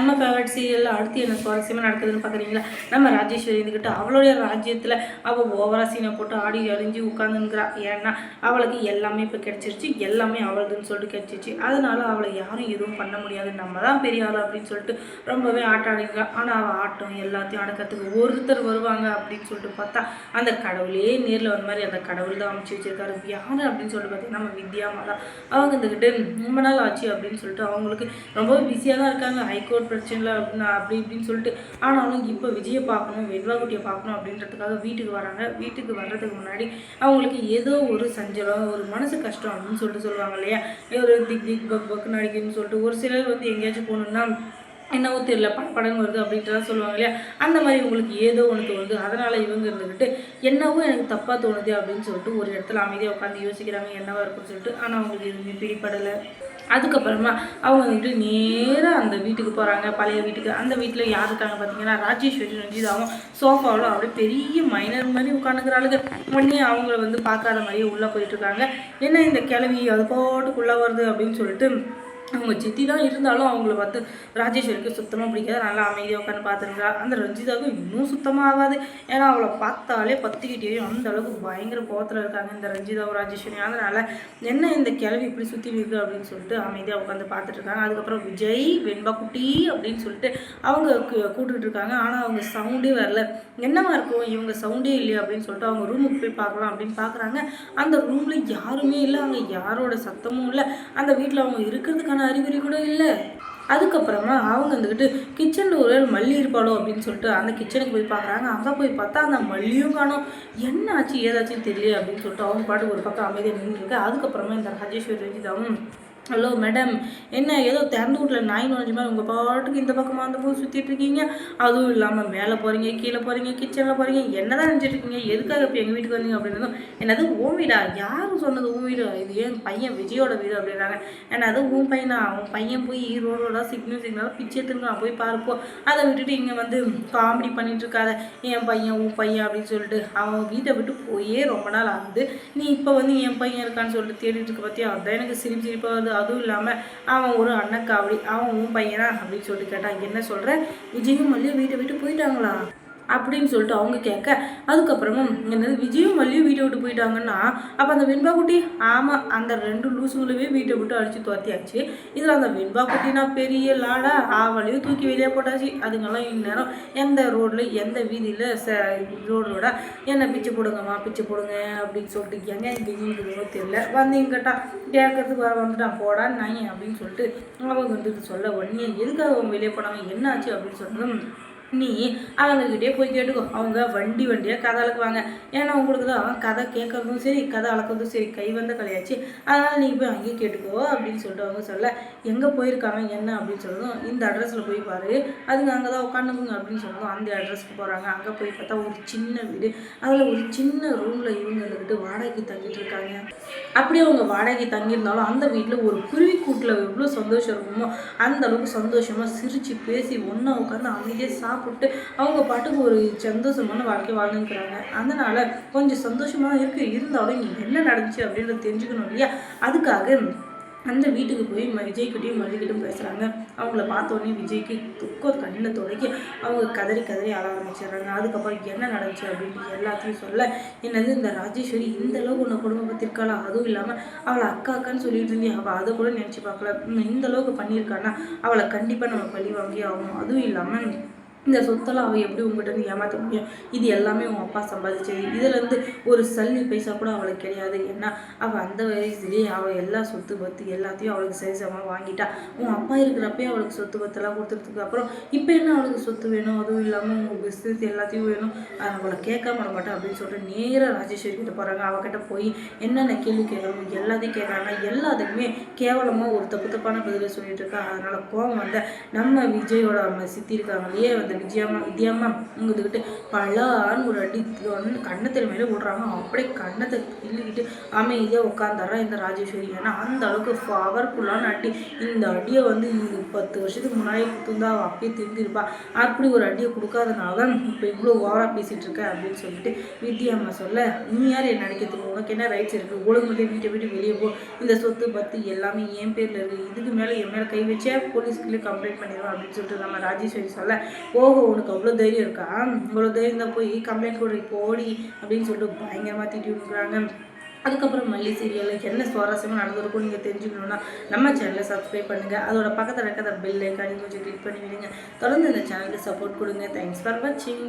நம்ம ஃபேவரட் சீரியலில் அடுத்து என்ன சுவாரஸ்யமாக நடக்குதுன்னு பார்க்குறீங்களா? நம்ம ராஜேஸ்வரி இருந்துக்கிட்டு அவளுடைய ராஜ்யத்தில் அவள் ஓவரா சீனை போட்டு ஆடி அழிஞ்சு உட்காந்துங்கிறா. ஏன்னா அவளுக்கு எல்லாமே இப்போ கிடச்சிருச்சு, எல்லாமே அவளுதுன்னு சொல்லிட்டு கிடச்சிருச்சு. அதனால அவளை யாரும் எதுவும் பண்ண முடியாது, நம்ம தான் பெரிய ஆள் அப்படின்னு சொல்லிட்டு ரொம்பவே ஆட்டம் ஆடிக்கிறா. ஆனால் அவள் ஆட்டம் எல்லாத்தையும் அடக்கிறதுக்கு ஒருத்தர் வருவாங்க அப்படின்னு சொல்லிட்டு பார்த்தா அந்த கடவுளே நேரில் வந்த மாதிரி அந்த கடவுள் தான் அமைச்சு வச்சிருக்காரு. யார் அப்படின்னு சொல்லிட்டு பார்த்தீங்கன்னா நம்ம வித்யாமா தான். அவங்க இருந்துக்கிட்டு ரொம்ப நாள் ஆச்சு அப்படின்னு சொல்லிட்டு அவங்களுக்கு ரொம்ப பிஸியாக தான் இருக்காங்க, ஹைகோர்ட் பிரச்சனையில் அப்படின்னு அப்படி இப்படின்னு சொல்லிட்டு. ஆனாலும் இப்போ விஜயை பார்க்கணும், வெண்பாக்குட்டியை பார்க்கணும் அப்படின்றதுக்காக வீட்டுக்கு வராங்க. வீட்டுக்கு வர்றதுக்கு முன்னாடி அவங்களுக்கு ஏதோ ஒரு சஞ்சலம், ஒரு மனசு கஷ்டம் அப்படின்னு சொல்லிட்டு சொல்லுவாங்க இல்லையா, ஒரு திக் திக் பக் பக்குன்னு அடிக்குன்னு சொல்லிட்டு. ஒரு சிலர் வந்து எங்கேயாச்சும் போகணுன்னா என்னவோ தெரியல படப்படன்னு வருது அப்படின்ட்டுலாம் சொல்லுவாங்க இல்லையா, அந்த மாதிரி உங்களுக்கு ஏதோ ஒன்று தோணுது. அதனால் இவங்க இருந்துக்கிட்டு என்னவோ எனக்கு தப்பாக தோணுது அப்படின்னு சொல்லிட்டு ஒரு இடத்துல அமைதியாக உட்காந்து யோசிக்கிறாங்க என்னவா இருக்குன்னு சொல்லிட்டு. ஆனால் அவங்களுக்கு எதுவுமே பிடிப்படலை. அதுக்கப்புறமா அவங்க வந்துட்டு நேராக அந்த வீட்டுக்கு போகிறாங்க, பழைய வீட்டுக்கு. அந்த வீட்டில் யார் இருக்காங்க பார்த்தீங்கன்னா ராஜேஸ்வரி ரஞ்சிதாவும் சோஃபாவில் அப்படியே பெரிய மைனர் மாதிரி உட்காந்துக்கிறாளுங்க. உடனே அவங்கள வந்து பார்க்காத மாதிரியே உள்ளே போயிட்டுருக்காங்க. என்ன இந்த கிளவி அது பாட்டுக்குள்ளே வருது அப்படின்னு சொல்லிட்டு அவங்க சித்தி தான் இருந்தாலும் அவங்கள பார்த்து ராஜேஸ்வரிக்கு சுத்தமாக பிடிக்காது. நல்லா அமைதியாக உட்காந்து பார்த்துருக்கா. அந்த ரஞ்சிதாவுக்கு இன்னும் சுத்தமாக ஆகாது. ஏன்னா அவளை பார்த்தாலே பத்துக்கிட்டேயும் அந்த அளவுக்கு பயங்கர கோவத்தில் இருக்காங்க இந்த ரஞ்சிதாவும் ராஜேஸ்வரி. அதனால் என்ன இந்த கிளவி இப்படி சுற்றி இருக்குது அப்படின்னு சொல்லிட்டு அமைதியாக உட்காந்து பார்த்துட்டு இருக்காங்க. அதுக்கப்புறம் விஜய் வெண்பா குட்டி அப்படின்னு சொல்லிட்டு அவங்க கூப்பிட்டுட்டு இருக்காங்க. ஆனால் அவங்க சவுண்டே வரல. என்னவா இருக்கும் இவங்க சவுண்டே இல்லையா அப்படின்னு சொல்லிட்டு அவங்க ரூமுக்கு போய் பார்க்கலாம் அப்படின்னு பார்க்குறாங்க. அந்த ரூமில் யாருமே இல்லை, அங்கே யாரோட சத்தமும் இல்லை, அந்த வீட்டில் அவங்க இருக்கிறதுக்கான அறிகுறி கூட இல்லை. அதுக்கப்புறமா அவங்க வந்துக்கிட்டு கிச்சனில் ஒரு மல்லி இருப்பாளோ அப்படின்னு சொல்லிட்டு அந்த கிச்சனுக்கு போய் பார்க்குறாங்க. அங்கே போய் பார்த்தா அந்த மல்லியும் காணும். என்ன ஆச்சு ஏதாச்சும் தெரியல அப்படின்னு சொல்லிட்டு அவங்க பாட்டு ஒரு பக்கம் அமைதியாக நின்றுருக்கு. அதுக்கப்புறமா இந்த ராஜேஸ்வரி ரஞ்சிதாவும் ஹலோ மேடம், என்ன ஏதோ திறந்து வீட்டில் நாய் நுழைஞ்ச மாதிரி உங்கள் பாட்டுக்கு இந்த பக்கமாக அந்த போய் சுற்றிட்டு இருக்கீங்க, அதுவும் இல்லாமல் மேலே போகிறீங்க கீழே போகிறீங்க கிச்சனில் போகிறீங்க, என்ன தான் நினச்சிட்ருக்கீங்க, எதுக்காக இப்போ எங்கள் வீட்டுக்கு வந்தீங்க அப்படின்னதும் என்னது உன் வீடா, யாரும் சொன்னது உன் வீடு, இது ஏன் பையன் விஜயோட வீடு அப்படின்றாங்க. என்னது உன் பையனா, உன் பையன் போய் ரோடோட சிக்னலாக பிச்சை எடுத்துருக்கான், போய் பார்ப்போ, அதை விட்டுட்டு இங்கே வந்து காமெடி பண்ணிட்டு இருக்காத, என் பையன் உன் பையன் அப்படின்னு சொல்லிட்டு அவன் வீட்டை விட்டு போயே ரொம்ப நாள் ஆகுது, நீ இப்போ வந்து என் பையன் இருக்கான்னு சொல்லிட்டு தேடிட்டு இருக்க பார்த்தியா, அதுதான் எனக்கு சிரிப்பாக வருது. அதுவும் இல்லாமல் அவன் ஒரு அண்ணக்காவடி, அவன் உன் பையனா அப்படின்னு சொல்லிட்டு கேட்டான். என்ன சொல்கிற, விஜயும் மல்லியும் வீட்டை விட்டு போயிட்டாங்களா அப்படின்னு சொல்லிட்டு அவங்க கேட்க, அதுக்கப்புறமும் என்னது விஜயும் மல்லியும் வீட்டை விட்டு போயிட்டாங்கன்னா அப்போ அந்த வெண்பா குட்டி, ஆமாம் அந்த ரெண்டு லூசுங்களவே வீட்டை விட்டு அடித்து துரத்தியாச்சு. இதில் அந்த வெண்பா குட்டினா பெரிய லாடா, ஆவலையும் தூக்கி வெளியே போட்டாச்சு. அதுங்கெல்லாம் இந்நேரம் எந்த ரோடில் எந்த வீதியில் ரோடோட என்ன பிச்சை போடுங்கம்மா பிச்சை போடுங்க அப்படின்னு சொல்லிட்டு எங்க எங்கேயும் தெரியல வந்தீங்க கேட்டா கேட்கறதுக்கு வந்துட்டான் போடா நாய் அப்படின்னு சொல்லிட்டு அவங்க வந்துட்டு சொல்ல, உடனே எதுக்காக அவங்க வெளியே போனாங்க என்ன ஆச்சு அப்படின்னு சொன்னதும் நீ அவங்கக்கிட்டே போய் கேட்டுக்கோ, அவங்க வண்டியாக கதை அளக்குவாங்க. ஏன்னா உங்களுக்கு தான் கதை கேட்குறதும் சரி கதை அளக்கிறதும் சரி கை வந்த கலையாச்சு, அதனால் நீங்கள் போய் அங்கேயே கேட்டுக்கோ அப்படின்னு சொல்லிட்டு அவங்க சொல்ல, எங்கே போயிருக்காங்க என்ன அப்படின்னு சொல்லணும், இந்த அட்ரஸில் போய் பாரு, அதுங்க அங்கே தான் உட்காந்துக்குங்க அப்படின்னு சொல்லணும். அந்த அட்ரஸ்க்கு போகிறாங்க. அங்கே போய் பார்த்தா ஒரு சின்ன வீடு, அதில் ஒரு சின்ன ரூமில் இவங்க வந்துட்டு வாடகைக்கு தங்கிட்டு இருக்காங்க. அப்படியே அவங்க வாடகைக்கு தங்கியிருந்தாலும் அந்த வீட்டில் ஒரு குருவி கூட்டில் எவ்வளோ சந்தோஷம் இருக்குமோ அந்த அளவுக்கு சந்தோஷமாக சிரித்து பேசி ஒன்றா உட்காந்து அமைதியாக சாப்பிட்டு அவங்க பாட்டுக்கு ஒரு சந்தோஷமான வாழ்க்கை வாழ்ந்துக்கிறாங்க. அதனால் கொஞ்சம் சந்தோஷமாக இருக்குது. இருந்தாலும் இங்கே என்ன நடந்துச்சு அப்படின்றத தெரிஞ்சுக்கணும் இல்லையா, அதுக்காக அந்த வீட்டுக்கு போய் விஜய்கிட்டையும் மல்லிகிட்டையும் பேசுகிறாங்க. அவங்கள பார்த்தோன்னே விஜய்க்கு துக்கம் கண்ணில் தொடக்கி அவங்க கதறி அழ ஆரம்பிச்சிடுறாங்க. அதுக்கப்புறம் என்ன நடந்துச்சு அப்படின்ட்டு எல்லாத்தையும் சொல்ல, என்னது இந்த ராஜேஸ்வரி இந்த அளவுக்கு உன்னை குடும்பத்திற்காளா, அதுவும் இல்லாமல் அவளை அக்கான்னு சொல்லிட்டு இருந்தே அவள் அதை கூட நினச்சி பார்க்கல, இந்த அளவுக்கு பண்ணியிருக்கான்னா அவளை கண்டிப்பாக நம்ம பழி வாங்கி ஆகணும். அதுவும் இல்லாமல் இந்த சொத்தெல்லாம் அவள் எப்படி உங்கள்கிட்ட வந்து ஏமாற்ற முடியும், இது எல்லாமே உன் அப்பா சம்பாதிச்சது, இதுலேருந்து ஒரு சல்லி பைசா கூட அவளுக்கு கிடையாது. ஏன்னா அவள் அந்த வயசுலேயே அவள் எல்லா சொத்து பத்து எல்லாத்தையும் அவளுக்கு சரிசமாக வாங்கிட்டா. உன் அப்பா இருக்கிறப்பே அவளுக்கு சொத்து பத்தெல்லாம் கொடுத்துறதுக்கு அப்புறம் இப்போ என்ன அவளுக்கு சொத்து வேணும், அதுவும் இல்லாமல் உங்கள் பிஸ்னஸ் எல்லாத்தையும் வேணும், அவளை கேட்காம வர மாட்டேன் அப்படின்னு சொல்லிட்டு நேராக ராஜேஸ்வரி கிட்ட போகிறாங்க. அவகிட்ட போய் என்னென்ன கேள்வி கேட்கணும் எல்லாத்தையும் கேட்குறாங்க. எல்லாத்துக்குமே கேவலமாக ஒரு தப்பான பதிலை சொல்லிட்டு இருக்கா. அதனால் கோவம் வந்த நம்ம விஜயோட அம்மா சித்தி இருக்காங்களையே வந்து வித்யாம்மா உங்ககிட்ட பலான்னு ஒரு அடி கண்ணத்தில் மேலே விடுறாங்க. அப்படியே கண்ணத்தை கிள்ளிக்கிட்டு அமைதியாக உட்காந்துடுறா இந்த ராஜேஸ்வரி. ஏன்னா அந்த அளவுக்கு பவர்ஃபுல்லான அடி. இந்த அடியை வந்து 10 வருஷத்துக்கு முன்னாடியே கொடுத்துருந்தா அவள் அப்பயே திருந்திருப்பா. அப்படி ஒரு அடியை கொடுக்காதனால இப்போ இவ்வளோ ஓவராக பேசிகிட்டு இருக்க அப்படின்னு சொல்லிட்டு வித்யாம்மா சொல்ல, நீ யார் என்ன அடிக்கிறதுக்கு, உனக்கு என்ன ரைட்ஸ் இருக்குது, ஒழுங்குதே வீட்டை விட்டு வெளியே போ, இந்த சொத்து பத்து எல்லாமே என் பேரில் இருக்குது, இதுக்கு மேலே என் மேலே கை வச்சே போலீஸ்க்குள்ளே கம்ப்ளைண்ட் பண்ணிடுவோம் அப்படின்னு சொல்லிட்டு நம்ம ராஜேஸ்வரி சொல்ல, ஓஹோ உனக்கு அவ்வளோ தைரியம் இருக்கா, இவ்வளோ தைரியம் தான் போய் கம்ப்ளைண்ட் கூட போடி அப்படின்னு சொல்லிட்டு பயங்கரமாக திட்டி விட்டுக்கிறாங்க. அதுக்கப்புறம் மல்லி சீரியலில் என்ன சுவாரஸ்யமாக நடந்திருக்கும் நீங்கள் தெரிஞ்சுக்கணுன்னா நம்ம சேனலை சப்ஸ்கிரைப் பண்ணுங்கள். அதோட பக்கத்தில் இருக்க அந்த பெல் ஐக்கானையும் கொஞ்சம் கிளிக் பண்ணி விடுங்க. தொடர்ந்து இந்த சேனலுக்கு சப்போர்ட் கொடுங்க. தேங்க்ஸ் ஃபார் வாட்சிங்.